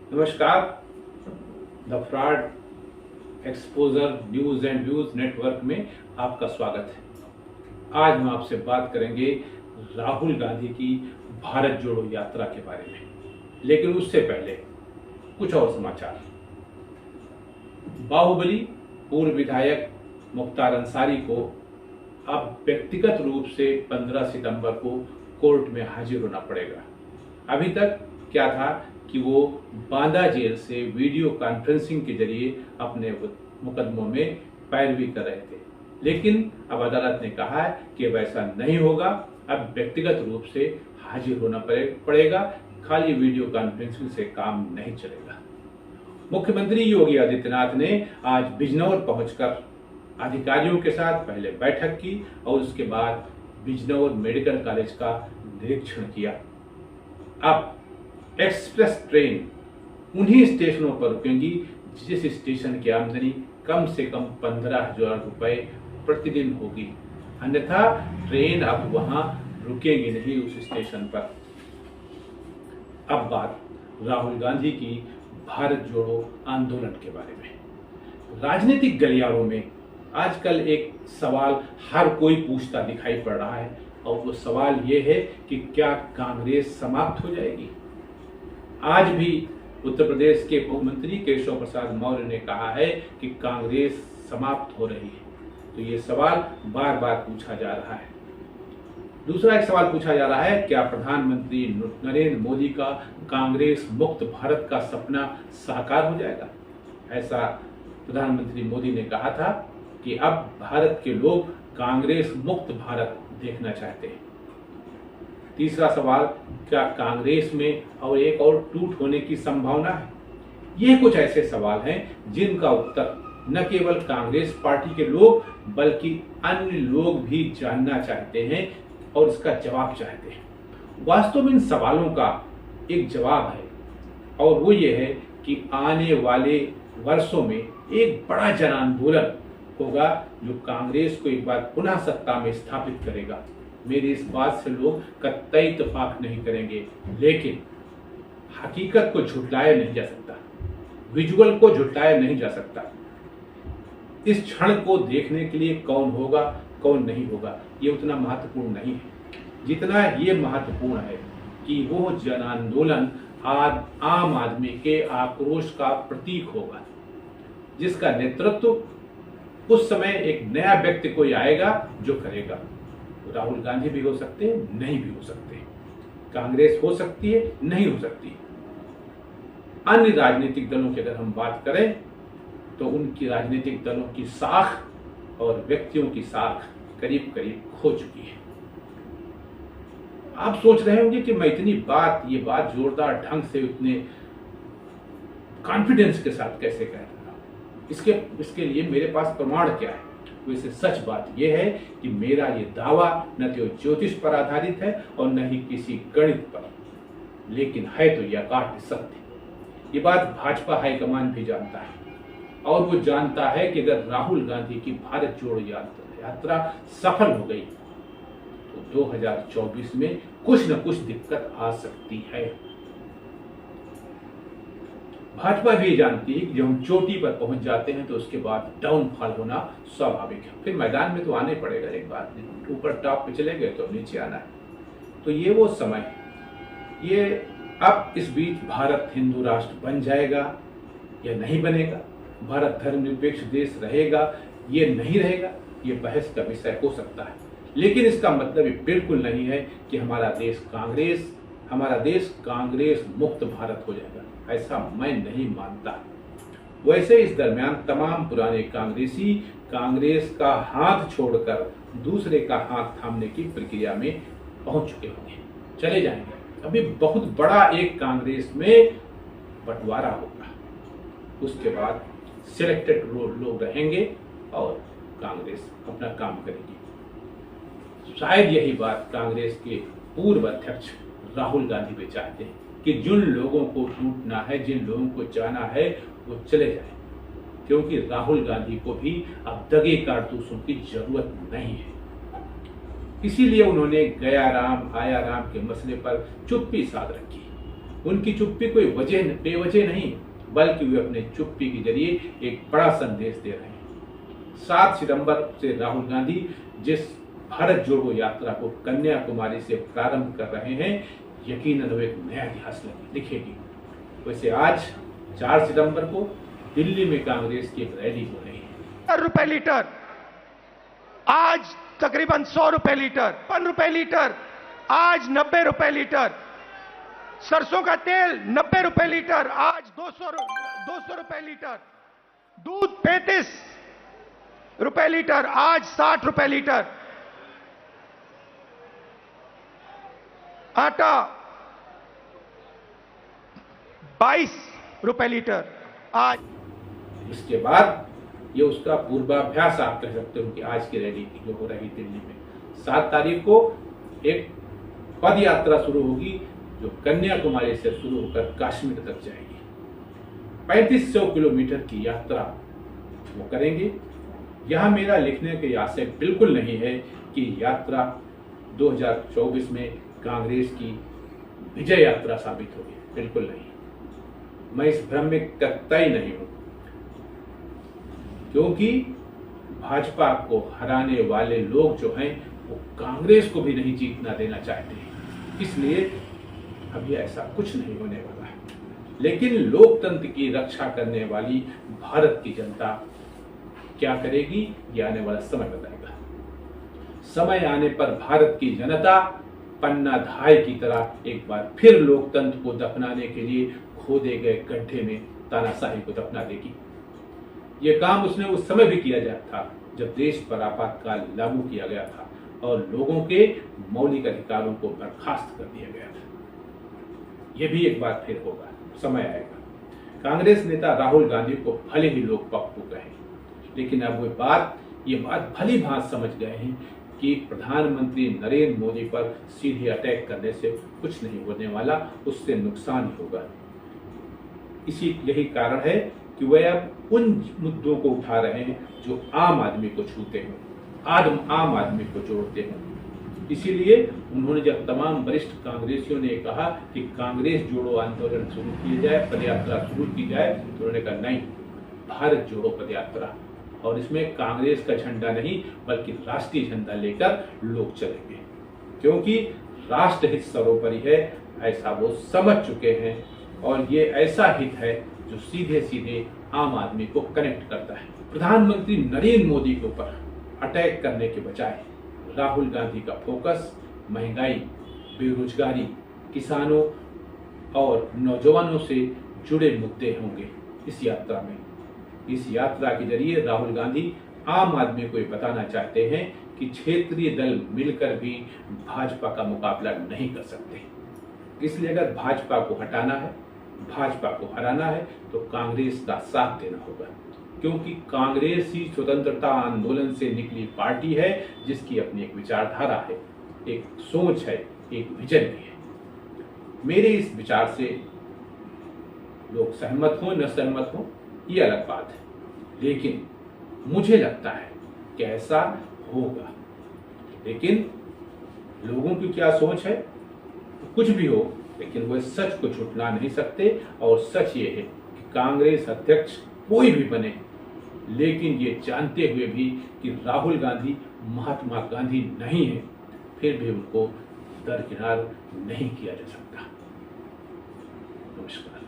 नमस्कार। The fraud exposure news and views network में आपका स्वागत है। आज हम आपसे बात करेंगे राहुल गांधी की भारत जोड़ो यात्रा के बारे में, लेकिन उससे पहले कुछ और समाचार। बाहुबली पूर्व विधायक मुख्तार अंसारी को अब व्यक्तिगत रूप से 15 सितंबर को कोर्ट में हाजिर होना पड़ेगा। अभी तक क्या था कि वो बांदा जेल से वीडियो कॉन्फ्रेंसिंग के जरिए अपने मुकदमों में पैरवी कर रहे थे, लेकिन अब अदालत ने कहा है कि वैसा नहीं होगा। अब व्यक्तिगत रूप से हाजिर होना पड़ेगा, खाली वीडियो कॉन्फ्रेंसिंग से काम नहीं चलेगा। मुख्यमंत्री योगी आदित्यनाथ ने आज बिजनौर पहुंचकर अधिकारियों के साथ पहले बैठक की और उसके बाद बिजनौर मेडिकल कॉलेज का निरीक्षण किया। अब एक्सप्रेस ट्रेन उन्हीं स्टेशनों पर रुकेंगी जिस स्टेशन की आमदनी कम से कम 15,000 रुपए प्रतिदिन होगी, अन्यथा ट्रेन अब वहां रुकेगी नहीं उस स्टेशन पर। अब बात राहुल गांधी की भारत जोड़ो आंदोलन के बारे में। राजनीतिक गलियारों में आजकल एक सवाल हर कोई पूछता दिखाई पड़ रहा है, और वो सवाल ये है कि क्या कांग्रेस समाप्त हो जाएगी। आज भी उत्तर प्रदेश के मुख्यमंत्री केशव प्रसाद मौर्य ने कहा है कि कांग्रेस समाप्त हो रही है, तो ये सवाल बार बार पूछा जा रहा है। दूसरा एक सवाल पूछा जा रहा है, क्या प्रधानमंत्री नरेंद्र मोदी का कांग्रेस मुक्त भारत का सपना साकार हो जाएगा। ऐसा प्रधानमंत्री मोदी ने कहा था कि अब भारत के लोग कांग्रेस मुक्त भारत देखना चाहते हैं। तीसरा सवाल, क्या कांग्रेस में और एक और टूट होने की संभावना है। ये कुछ ऐसे सवाल हैं जिनका उत्तर न केवल कांग्रेस पार्टी के लोग बल्कि अन्य लोग भी जानना चाहते हैं और इसका जवाब चाहते हैं। वास्तव में इन सवालों का एक जवाब है, और वो ये है कि आने वाले वर्षों में एक बड़ा जन आंदोलन होगा जो कांग्रेस को एक बार पुनः सत्ता में स्थापित करेगा। मेरी इस बात से लोग कतई इत्तेफाक नहीं करेंगे, लेकिन हकीकत को झुटलाया नहीं जा सकता, विजुअल को झुटलाया नहीं जा सकता। इस क्षण को देखने के लिए कौन होगा कौन नहीं होगा ये उतना महत्वपूर्ण नहीं है जितना ये महत्वपूर्ण है कि वो जन आंदोलन आम आदमी के आक्रोश का प्रतीक होगा, जिसका नेतृत्व उस समय एक नया व्यक्ति कोई आएगा जो करेगा। राहुल गांधी भी हो सकते हैं, नहीं भी हो सकते, कांग्रेस हो सकती है, नहीं हो सकती। अन्य राजनीतिक दलों की अगर हम बात करें तो उनकी राजनीतिक दलों की साख और व्यक्तियों की साख करीब करीब खो चुकी है। आप सोच रहे होंगे कि मैं इतनी ये बात जोरदार ढंग से इतने कॉन्फिडेंस के साथ कैसे कह रहा हूं। इसके लिए मेरे पास प्रमाण क्या है। वैसे सच बात यह है कि मेरा ये दावा न तो ज्योतिष पर आधारित है और न ही किसी गणित पर, लेकिन है तो यथार्थ सत्य। ये बात भाजपा हाईकमान भी जानता है, और वो जानता है कि अगर राहुल गांधी की भारत जोड़ो यात्रा सफल हो गई तो 2024 में कुछ न कुछ दिक्कत आ सकती है। भाजपा भी जानती है कि जब हम चोटी पर पहुंच जाते हैं तो उसके बाद डाउनफॉल होना स्वाभाविक है। फिर मैदान में तो आने पड़ेगा, एक बात नहीं, ऊपर टॉप पे चले गए तो नीचे आना है। तो ये वो समय है। ये अब इस बीच भारत हिंदू राष्ट्र बन जाएगा या नहीं बनेगा, भारत धर्मनिरपेक्ष देश रहेगा ये नहीं रहेगा, ये बहस का विषय हो सकता है। लेकिन इसका मतलब ये बिल्कुल नहीं है कि हमारा देश कांग्रेस मुक्त भारत हो जाएगा, ऐसा मैं नहीं मानता। वैसे इस दरमियान तमाम पुराने कांग्रेसी कांग्रेस का हाथ छोड़कर दूसरे का हाथ थामने की प्रक्रिया में पहुंच चुके होंगे, चले जाएंगे। अभी बहुत बड़ा एक कांग्रेस में बंटवारा होगा, उसके बाद सिलेक्टेड लोग रहेंगे और कांग्रेस अपना काम करेगी। शायद यही बात कांग्रेस के पूर्व अध्यक्ष राहुल गांधी भी चाहते हैं कि जिन लोगों को टूटना है, जिन लोगों को जाना है, वो चले जाएं, क्योंकि राहुल गांधी को भी अब दगे कारतूसों की जरूरत नहीं है। इसीलिए उन्होंने गया राम आया राम के मसले पर चुप्पी साध रखी। उनकी चुप्पी कोई वजह बेवजह नहीं, बल्कि वे अपने चुप्पी के जरिए एक बड़ा संदेश दे रहे हैं। 7 सितंबर से राहुल गांधी जिस भारत जोड़ो यात्रा को कन्याकुमारी से प्रारंभ कर रहे हैं, यकीनन वो एक नया इतिहास लिखेगी। वैसे आज 4 सितंबर को दिल्ली में कांग्रेस की एक रैली हो रही है। ₹1 लीटर, आज तकरीबन ₹100 लीटर, ₹55 लीटर, आज ₹90 लीटर। सरसों का तेल ₹90 लीटर, आज ₹200 लीटर। दूध ₹35 लीटर, आज ₹60 लीटर। आटा ₹22 लीटर, आज। इसके बाद ये उसका पूर्वाभ्यास आप कह सकते हो कि आज की रैली की जो हो रही दिल्ली में 7 तारीख को एक पद यात्रा शुरू होगी जो कन्याकुमारी से शुरू होकर कश्मीर तक जाएगी। 3500 किलोमीटर की यात्रा वो करेंगे। यहां मेरा लिखने के आशय बिल्कुल नहीं है कि यात्रा 2024 में कांग्रेस की विजय यात्रा साबित होगी, बिल्कुल नहीं। मैं इस भ्रम में कतई नहीं हूं, क्योंकि भाजपा को हराने वाले लोग जो हैं वो कांग्रेस को भी नहीं जीतना देना चाहते हैं, इसलिए अभी ऐसा कुछ नहीं होने वाला है। लेकिन लोकतंत्र की रक्षा करने वाली भारत की जनता क्या करेगी, ये आने वाला समय बताएगा। समय आने पर भारत की जनता पन्ना धाय की तरह एक बार फिर लोकतंत्र को दफनाने के लिए खोदे गए गड्ढे में तानाशाही को दफना देगी। ये काम उसने उस समय भी किया जाता था जब देश पर आपातकाल लागू किया गया था और लोगों के मौलिक अधिकारों को बर्खास्त कर दिया गया था। यह भी एक बार फिर होगा, समय आएगा। कांग्रेस नेता राहुल गांधी को भले ही लोग पप्पू कहें, लेकिन अब ये बात भली भांति समझ गए हैं कि प्रधानमंत्री नरेंद्र मोदी पर सीधे अटैक करने से कुछ नहीं होने वाला, उससे नुकसान ही होगा। यही कारण है कि वे अब उन मुद्दों को उठा रहे हैं जो आम आदमी को छूते हों, आम आदमी को जोड़ते हों। इसीलिए उन्होंने जब तमाम वरिष्ठ कांग्रेसियों ने कहा कि कांग्रेस जोड़ो आंदोलन शुरू किया जाए, पदयात्रा शुरू की जाए, तो उन्होंने कहा नहीं, भारत जोड़ो पदयात्रा, और इसमें कांग्रेस का झंडा नहीं बल्कि राष्ट्रीय झंडा लेकर लोग चलेंगे, क्योंकि राष्ट्रहित सर्वोपरि है, ऐसा वो समझ चुके हैं। और ये ऐसा हित है जो सीधे सीधे आम आदमी को कनेक्ट करता है। प्रधानमंत्री नरेंद्र मोदी के ऊपर अटैक करने के बजाय राहुल गांधी का फोकस महंगाई, बेरोजगारी, किसानों और नौजवानों से जुड़े मुद्दे होंगे इस यात्रा में। इस यात्रा के जरिए राहुल गांधी आम आदमी को ये बताना चाहते हैं कि क्षेत्रीय दल मिलकर भी भाजपा का मुकाबला नहीं कर सकते। इसलिए अगर भाजपा को हटाना है, भाजपा को हराना है, तो कांग्रेस का साथ देना होगा, क्योंकि कांग्रेस ही स्वतंत्रता आंदोलन से निकली पार्टी है जिसकी अपनी एक विचारधारा है, एक सोच है, एक विजन भी है। मेरे इस विचार से लोग सहमत हो न सहमत हो ये अलग बात है, लेकिन मुझे लगता है कि ऐसा होगा। लेकिन लोगों की क्या सोच है, कुछ भी हो, लेकिन वह सच को झुठला नहीं सकते। और सच ये है कि कांग्रेस अध्यक्ष कोई भी बने, लेकिन ये जानते हुए भी कि राहुल गांधी महात्मा गांधी नहीं है, फिर भी उनको दरकिनार नहीं किया जा सकता। नमस्कार।